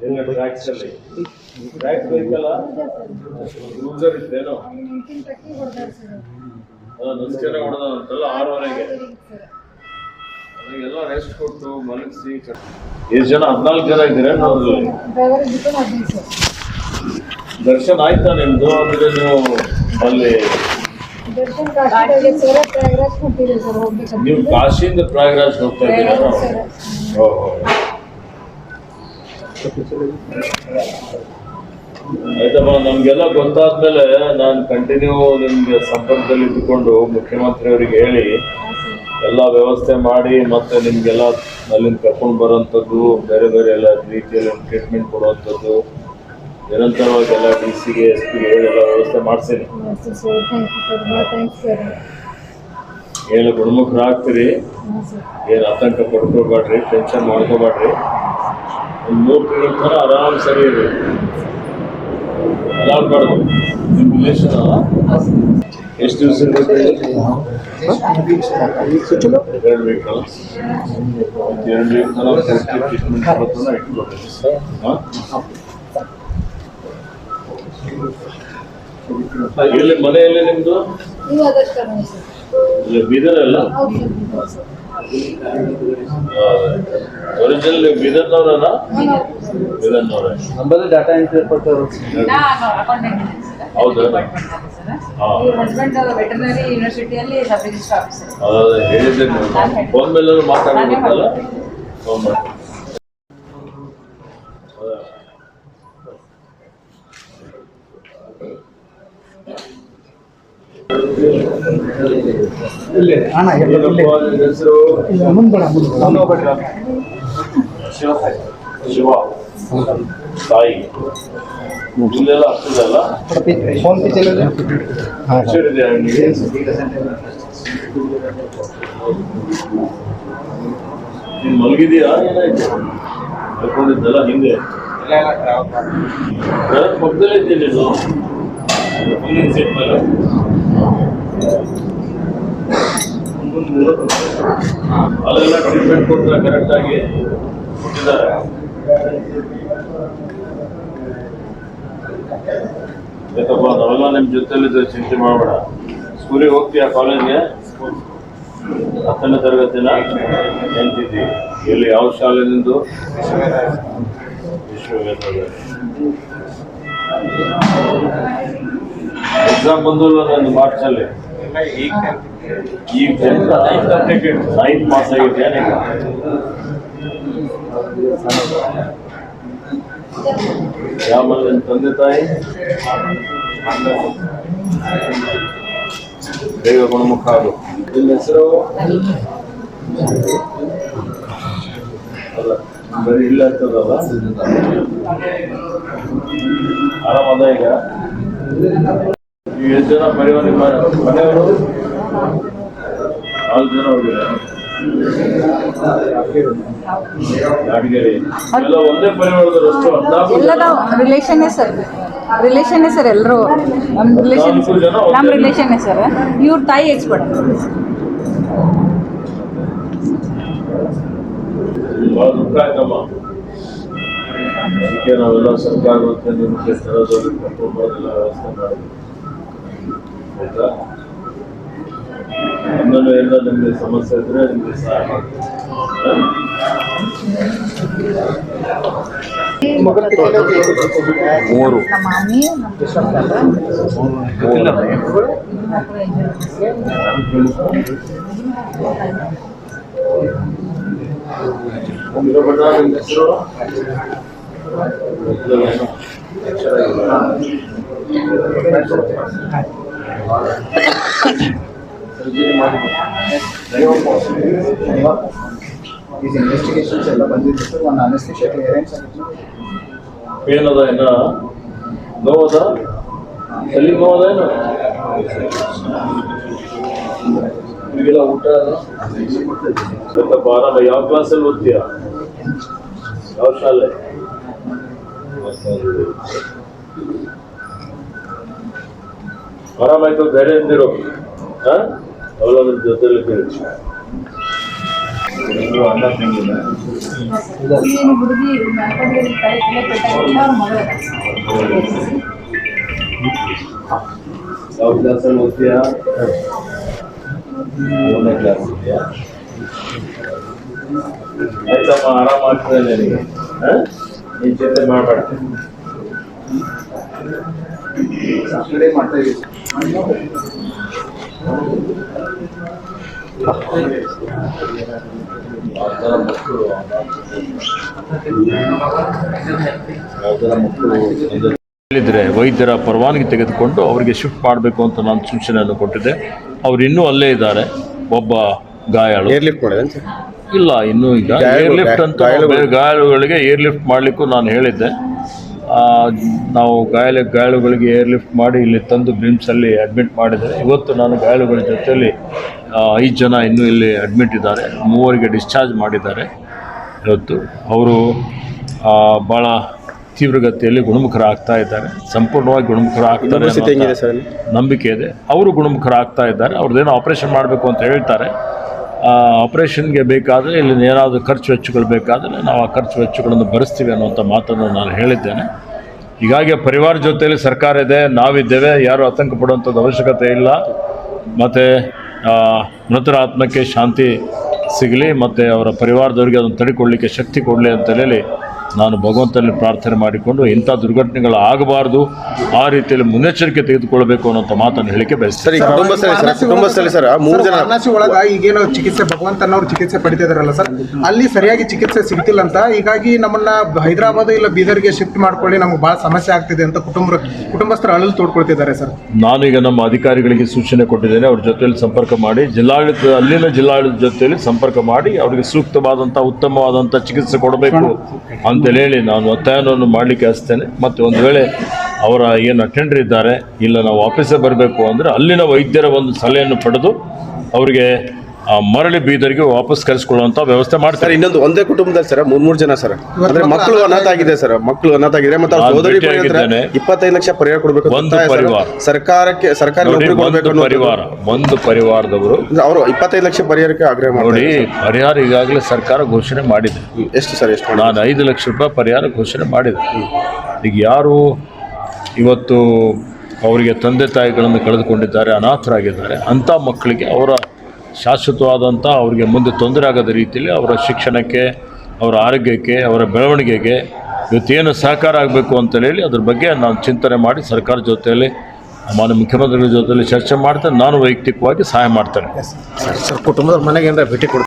ಎಲ್ಲ ಟ್ರ್ಯಾಕ್ಸ್ ಅಲ್ಲಿ ಟ್ರ್ಯಾಕ್ ಬೇಕಲ್ಲ ಯೂಸರ್ ಇದ್ದೇನೋ ನಸ್ಕೆರೆ ಹೊಡೆದಂತಲ್ಲ 6:30ಗೆ ಎಲ್ಲ ರೆಸ್ಟ್ ಕೊಟ್ಟು ಮಲಗಿಸಿ. ಎಷ್ಟು ಜನ? 14 ಜನ ಇದ್ದೀರಾ ನೋಡ್ರಲ್ಲಿ? ದರ್ಶನ್ ಆಯ್ತಾ ನಿಮ್ದು? ಅಂದ್ರೆ ನೀವು ಅಲ್ಲಿ ನೀವು ಕಾಶಿಯಿಂದ ಪ್ರಯಾಗ್ರಾಜ್ ಹೋಗ್ತಾ ಇದ್ದೀರಾ? ಆಯ್ತಮ್ಮ, ನಮ್ಗೆಲ್ಲ ಗೊತ್ತಾದ್ಮೇಲೆ ನಾನು ಕಂಟಿನ್ಯೂ ನಿಮ್ಗೆ ಸಂಪರ್ಕದಲ್ಲಿ ಇದ್ದುಕೊಂಡು ಮುಖ್ಯಮಂತ್ರಿ ಅವರಿಗೆ ಹೇಳಿ ಎಲ್ಲ ವ್ಯವಸ್ಥೆ ಮಾಡಿ ಮತ್ತೆ ನಿಮ್ಗೆಲ್ಲ ಅಲ್ಲಿಂದ ಕರ್ಕೊಂಡು ಬರೋಂಥದ್ದು, ಬೇರೆ ಬೇರೆ ಎಲ್ಲ ರೀತಿಯಲ್ಲಿ ಟ್ರೀಟ್ಮೆಂಟ್ ಕೊಡುವಂಥದ್ದು, ನಿರಂತರವಾಗಿ ಎಲ್ಲ DC ಗೆ SP ಗೆ ಎಲ್ಲ ವ್ಯವಸ್ಥೆ ಮಾಡಿಸ್ತೀನಿ. ಏನು ಗುಣಮುಖರಾಗ್ತೀರಿ, ಏನು ಆತಂಕ ಪಡ್ಕೋಬೇಡ್ರಿ, ಟೆನ್ಷನ್ ಮಾಡ್ಕೋಬೇಡ್ರಿ. ಒಂದು 3 ತಿಂಗಳ ಥರ ಆರಾಮ್ ಸರಿ ಇರಿ, ಅಲಾಡ್ಬಾರ್ದು. ನಿಮ್ಮ ರಿಲೇಷನ್ ಅಲ್ಲ? ಎಷ್ಟು ದಿವಸ ಇರಬೇಕು? 2 ವೀಕ್ ಅಲ್ಲ? 2 ವೀಕ್ ನಾವು ಟ್ರೀಟ್ಮೆಂಟ್ ಕೊಡೋದನ್ನ ಇಟ್ಕೊಳ್ತೀವಿ. ಇಲ್ಲಿ ಮನೆಯಲ್ಲಿ ನಿಮ್ದು ಬೀದರ್ ಅಲ್ಲ? ಒರಿಜಿನಲ್ ನೀವು ಬೀದರ್ನವ್ರಲ್ಲ? ಬೀದರ್ನವ್ರೆ. ನಮ್ಮದು ಡಾಟಾ ಎಂಟ್ರಿ ಹೌದಾ? ಯೂನಿವರ್ಸಿಟಿಯಲ್ಲಿ ಸಬ್ ರಿಜಿಸ್ಟರ್ ಆಫೀಸರ್. ಹೇಳಿದ್ದೆ ಫೋನ್ ಮೇಲೆ ಮಾತಾಡಬೇಕಲ್ಲ, ಫೋನ್ ಮಾಡಿ. ಶಿವ ಸಾಯಿ ಇಲ್ಲೆಲ್ಲ ಆಗ್ತದಲ್ಲ? ಫೋನ್ ಪೇ ಚಲಿದೆ. ನೀನು ಮಲಗಿದೀಯಾ? ಏನಾಯ್ತು? ಕರ್ಕೊಂಡಿದ್ದಲ್ಲ ಹಿಂದೆ ಪಕ್ಕದಲ್ಲೇ ಇದ್ದೀನಿ ನೀನು ಮುಂದಿನ ಸೀಟ್ ಮೇಲೆ. ಅಲ್ಲೆಲ್ಲ ಟ್ರೀಟ್ಮೆಂಟ್ ಕೊಟ್ಟರೆ ಕರೆಕ್ಟಾಗಿ ಕೊಟ್ಟಿದ್ದಾರೆ. ಯಾಕಪ್ಪ, ನಾವೆಲ್ಲ ನಿಮ್ಮ ಜೊತೆಲಿದ್ದರೆ ಚಿಂತೆ ಮಾಡಬೇಡ. ಸ್ಕೂಲಿಗೆ ಹೋಗ್ತೀಯಾ? ಕಾಲೇಜ್ಗೆ? 10ನೇ ತರಗತಿನ ಎಂತಿದ್ದೀವಿ? ಎಲ್ಲಿ, ಯಾವ ಶಾಲೆ ನಿಂದು? ವಿಶ್ವವೇದ. ಎಕ್ಸಾಮ್ ಬಂದಲ್ಲ ನಂದು ಮಾರ್ಚಲ್ಲಿ. ಈಗ 9th ಪಾಸ್ ಆಗಿದೆಯಾ ನೀವು? ಯಾವ ಮನೆ ತಂದೆ ತಾಯಿ? ಬೇಗ ಗುಣಮುಖ ಆಗು. ನಿಮ್ಮ ಹೆಸರು? ಅಲ್ಲ, ಬರೀ ಇಲ್ಲ ಆಗ್ತದಲ್ಲ? ಆರಾಮದ ಈಗ? ಎಷ್ಟು ಜನ ಪರಿವಾರ ನಿಮ್ಮ ಮನೆಯವರು? 4 ಜನ ಹೋಗಿದ್ದಾರೆ. ಯಾದಗಿರಿ ಎಲ್ಲ ಒಂದೇ ಪರಿವಾರದಷ್ಟು? ರಿಲೇಷನ್ನೇ ಸರ್ ಎಲ್ಲರೂ ನಮ್ಮ ರಿಲೇಷನ್ನೇ ಸರ್. ಇವ್ರ ತಾಯಿ ಎಕ್ಸ್ಪರ್ಟ್. ಭಾಳ ದುಃಖ ಆಯ್ತಮ್ಮ. ಅದಕ್ಕೆ ನಾವೆಲ್ಲ ಸರ್ಕಾರ ನಿಮಗೆ ಸ್ಥಳದಲ್ಲಿ ಕರ್ಕೊಂಡ್ಬರೋದೆಲ್ಲ ವ್ಯವಸ್ಥೆ ಮಾಡಬೇಕು, ಆಯ್ತಾ? ಆಮೇಲೆ ಎಲ್ಲ ನಿಮಗೆ ಸಮಸ್ಯೆ ಇದ್ರೆ ನಿಮಗೆ ಸಹಾಯ ಮಾಡ್ತೀವಿ. ಮೂರು ಇನ್ವೆಸ್ಟಿಗೇಷನ್ಸ್ ಎಲ್ಲ ಬಂದಿದ್ದು ಸರ್. ಒಂದು ಅನಸ್ತಿಷಿಯಾ ಕ್ಲಿಯರೆನ್ಸ್ ಆಗಿತ್ತು. ಏನದ? ಇನ್ನ ನೋವದ? ಎಲ್ಲಿ ನೋವದ? ಏನು ಈಗೆಲ್ಲ ಊಟ ಸ್ವಲ್ಪ ಆರಾಮ. ಯಾವ ಕ್ಲಾಸಲ್ಲಿ ಓದ್ತೀಯ? ಯಾವ ಶಾಲೆ? ಆರಾಮಾಯ್ತು, ಧೈರ್ಯ ಎಂದಿರು. ಅವೆಲ್ಲ ನಿಮ್ಮ ಜೊತೆಲಿ ಇಬ್ರು ಅಣ್ಣ ತಂಗಿನ ಏನು ಹುಡುಗಿ ಮ್ಯಾನ್ಕಂಡ್ಗೆ ತಲೆ ಪೆಟ್ಟಾಗಿಲ್ಲ ಅವ್ರ ಮಗಳು ಯಾವ ಕ್ಲಾಸಲ್ಲಿ ಓದ್ತೀಯಾ? 3ನೇ ಕ್ಲಾಸ್ ಇದೆಯಾ? ಆಯ್ತಮ್ಮ, ಆರಾಮಾಗ್ತದೆ ನಿನಗೆ. ನೀನು ಚಿಂತೆ ಮಾಡಬೇಡ. ಸಾಟರ್ಡೇ ಮಾಡ್ತಾ ಇದ್ದೀವಿ. ಹೇಳಿದ್ರೆ ವೈದ್ಯರ ಪರವಾನಗಿ ತೆಗೆದುಕೊಂಡು ಅವರಿಗೆ ಶಿಫ್ಟ್ ಮಾಡಬೇಕು ಅಂತ ನಾನು ಸೂಚನೆಯನ್ನು ಕೊಟ್ಟಿದ್ದೆ. ಅವ್ರು ಇನ್ನೂ ಅಲ್ಲೇ ಇದ್ದಾರೆ. ಒಬ್ಬ ಗಾಯಾಳು ಏರ್ಲಿಫ್ಟ್ ಮಾಡಿದೆ ಇಲ್ಲ, ಇನ್ನೂ ಈಗ ಏರ್ಲಿಫ್ಟ್ ಅಂತ ಗಾಯಾಳುಗಳಿಗೆ ಏರ್ಲಿಫ್ಟ್ ಮಾಡಲಿಕ್ಕೂ ನಾನು ಹೇಳಿದ್ದೆ. ನಾವು ಗಾಯಾಳುಗಳಿಗೆ ಏರ್ಲಿಫ್ಟ್ ಮಾಡಿ ಇಲ್ಲಿ ತಂದು ಬ್ರಿಮ್ಸಲ್ಲಿ ಅಡ್ಮಿಟ್ ಮಾಡಿದ್ದೇವೆ. ಇವತ್ತು ನಾನು ಗಾಯಾಳುಗಳ ಜೊತೆಯಲ್ಲಿ 5 ಜನ ಇನ್ನೂ ಇಲ್ಲಿ ಅಡ್ಮಿಟ್ ಇದ್ದಾರೆ. 3 ಡಿಸ್ಚಾರ್ಜ್ ಮಾಡಿದ್ದಾರೆ. ಇವತ್ತು ಅವರು ಭಾಳ ತೀವ್ರಗತಿಯಲ್ಲಿ ಗುಣಮುಖರಾಗ್ತಾ ಇದ್ದಾರೆ. ಸಂಪೂರ್ಣವಾಗಿ ಗುಣಮುಖರಾಗ್ತಾರೆ ಅನ್ನೋ ನಂಬಿಕೆ ಇದೆ. ಅವರು ಗುಣಮುಖರಾಗ್ತಾ ಇದ್ದಾರೆ. ಅವ್ರದ್ದೇನೋ ಆಪ್ರೇಷನ್ ಮಾಡಬೇಕು ಅಂತ ಹೇಳ್ತಾರೆ. ಆಪ್ರೇಷನ್ಗೆ ಬೇಕಾದರೆ ಇಲ್ಲಿ ಏನಾದರೂ ಖರ್ಚು ವೆಚ್ಚಗಳು ಬೇಕಾದರೆ ನಾವು ಆ ಖರ್ಚು ವೆಚ್ಚಗಳನ್ನು ಭರಿಸ್ತೀವಿ ಅನ್ನುವಂಥ ಮಾತನ್ನು ನಾನು ಹೇಳಿದ್ದೇನೆ. ಹೀಗಾಗಿ ಪರಿವಾರ ಜೊತೆಯಲ್ಲಿ ಸರ್ಕಾರ ಇದೆ, ನಾವಿದ್ದೇವೆ. ಯಾರು ಆತಂಕ ಪಡುವಂಥದ್ದು ಅವಶ್ಯಕತೆ ಇಲ್ಲ. ಮತ್ತು ಮೃತರ ಆತ್ಮಕ್ಕೆ ಶಾಂತಿ ಸಿಗಲಿ ಮತ್ತು ಅವರ ಪರಿವಾರದವರಿಗೆ ಅದನ್ನು ತಡೆಕೊಳ್ಳಲಿಕ್ಕೆ ಶಕ್ತಿ ಕೊಡಲಿ ಅಂತ ಹೇಳಿ ನಾನು ಭಗವಂತನಲ್ಲಿ ಪ್ರಾರ್ಥನೆ ಮಾಡಿಕೊಂಡು ಇಂಥ ದುರ್ಘಟನೆಗಳು ಆಗಬಾರ್ದು, ಆ ರೀತಿಯಲ್ಲಿ ಮುನ್ನೆಚ್ಚರಿಕೆ ತೆಗೆದುಕೊಳ್ಬೇಕು ಅನ್ನೋಂಥ ಮಾತನ್ನು ಹೇಳಿಕೆ ಬಯಸ್ತಾರೆ. ಕುಟುಂಬಸ್ಥರಲ್ಲಿ ಸರ್ 3 ಜನ ವಾರಣಾಸಿ ಒಳಗ ಈಗೇನೋ ಚಿಕಿತ್ಸೆ ಭಗವಂತನವ್ರು ಚಿಕಿತ್ಸೆ ಪಡಿತಿದಾರಲ್ಲ ಸರ್, ಅಲ್ಲಿ ಸರಿಯಾಗಿ ಚಿಕಿತ್ಸೆ ಸಿಗ್ತಿಲ್ಲ ಅಂತ, ಹೀಗಾಗಿ ನಮ್ಮನ್ನ ಹೈದರಾಬಾದ್ ಇಲ್ಲ ಬೀದರ್ಗೆ ಶಿಫ್ಟ್ ಮಾಡ್ಕೊಳ್ಳಿ, ನಮ್ಗೆ ಭಾಳ ಸಮಸ್ಯೆ ಆಗ್ತಿದೆ ಅಂತ ಕುಟುಂಬಸ್ಥರು ಅಳಲು ತೋಡ್ಕೊಳ್ತಿದ್ದಾರೆ ಸರ್. ನಾನೀಗ ನಮ್ಮ ಅಧಿಕಾರಿಗಳಿಗೆ ಸೂಚನೆ ಕೊಟ್ಟಿದ್ದೇನೆ. ಅವ್ರ ಜೊತೆಯಲ್ಲಿ ಸಂಪರ್ಕ ಮಾಡಿ ಅಲ್ಲಿನ ಜಿಲ್ಲಾಡಳಿತ ಜೊತೆಯಲ್ಲಿ ಸಂಪರ್ಕ ಮಾಡಿ ಅವರಿಗೆ ಸೂಕ್ತವಾದಂಥ ಉತ್ತಮವಾದಂಥ ಚಿಕಿತ್ಸೆ ಕೊಡಬೇಕು ಅಂತೇಳಿ ಹೇಳಿ ನಾನು ಒತ್ತಾಯವನ್ನು ಮಾಡಲಿಕ್ಕೆ ಹಚ್ತೇನೆ. ಮತ್ತು ಒಂದು ವೇಳೆ ಅವರ ಏನು ಅಟೆಂಡರ್ ಇದ್ದಾರೆ, ಇಲ್ಲ ನಾವು ಆಫೀಸಿಗೆ ಬರಬೇಕು ಅಂದರೆ ಅಲ್ಲಿನ ವೈದ್ಯರ ಒಂದು ಸಲಹೆಯನ್ನು ಪಡೆದು ಅವರಿಗೆ ಮರಳಿ ಬೀದರ್ಗೆ ವಾಪಸ್ ಕರೆಸ್ಕೊಳ್ಳುವಂಥ ವ್ಯವಸ್ಥೆ ಮಾಡ್ತಾರೆ. ಇನ್ನೊಂದು ಒಂದೇ ಕುಟುಂಬದಲ್ಲಿ ಸರ್ 3 ಜನ ಸರ್, ಅಂದ್ರೆ ಮಕ್ಕಳು ಅನಾಥ ಆಗಿದೆ ಸರ್, ಮಕ್ಕಳು ಅನಾಥ ಆಗಿದೆ. ಮತ್ತು ಅವ್ರ ಸೋದರಿ 25 ಲಕ್ಷ ಪರಿಹಾರ ಕೊಡಬೇಕು. ಒಂದು ಪರಿವಾರ ಸರ್ಕಾರಿ ನೌಕರಿ ಕೊಡಬೇಕು. ಒಂದು ಪರಿವಾರದವರು ಅವರು 25 ಲಕ್ಷ ಪರಿಹಾರಕ್ಕೆ ಆಗ್ರಹ ನೋಡಿ. ಪರಿಹಾರ ಈಗಾಗಲೇ ಸರ್ಕಾರ ಘೋಷಣೆ ಮಾಡಿದೆ. ಎಷ್ಟು ಸರ್? ಎಷ್ಟು? ನಾನು 5 ಲಕ್ಷ ರೂಪಾಯಿ ಪರಿಹಾರ ಘೋಷಣೆ ಮಾಡಿದೆ. ಈಗ ಯಾರು ಇವತ್ತು ಅವರಿಗೆ ತಂದೆ ತಾಯಿಗಳನ್ನು ಕಳೆದುಕೊಂಡಿದ್ದಾರೆ, ಅನಾಥರಾಗಿದ್ದಾರೆ, ಅಂಥ ಮಕ್ಕಳಿಗೆ ಅವರ ಶಾಶ್ವತವಾದಂಥ ಅವರಿಗೆ ಮುಂದೆ ತೊಂದರೆ ಆಗದ ರೀತಿಯಲ್ಲಿ ಅವರ ಶಿಕ್ಷಣಕ್ಕೆ, ಅವರ ಆರೋಗ್ಯಕ್ಕೆ, ಅವರ ಬೆಳವಣಿಗೆಗೆ ಇವತ್ತೇನು ಸಹಕಾರ ಆಗಬೇಕು ಅಂತೇಳಿ ಅದ್ರ ಬಗ್ಗೆ ನಾನು ಚಿಂತನೆ ಮಾಡಿ ಸರ್ಕಾರ ಜೊತೆಯಲ್ಲಿ ಮಾನ್ಯ ಮುಖ್ಯಮಂತ್ರಿಗಳ ಜೊತೆಯಲ್ಲಿ ಚರ್ಚೆ ಮಾಡ್ತೇನೆ. ನಾನು ವೈಯಕ್ತಿಕವಾಗಿ ಸಹಾಯ ಮಾಡ್ತೇನೆ. ಸರ್ ಕುಟುಂಬದ ಮನೆಗೆ ಭೇಟಿ ಕೊಡ್ತೀನಿ.